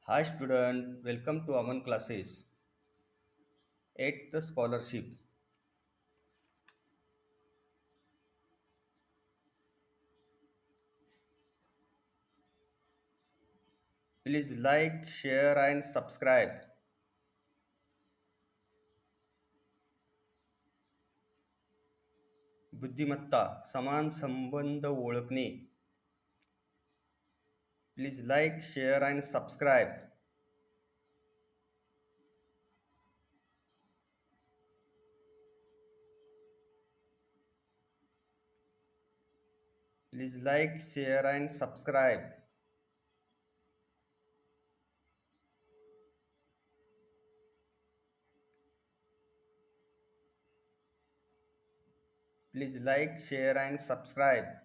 Hi student, welcome to Aman classes. 8th scholarship. Please like, share and subscribe. बुद्धिमत्ता समान संबंध ओळखणे. Please like, share and subscribe. Please like, share and subscribe. Please like, share and subscribe.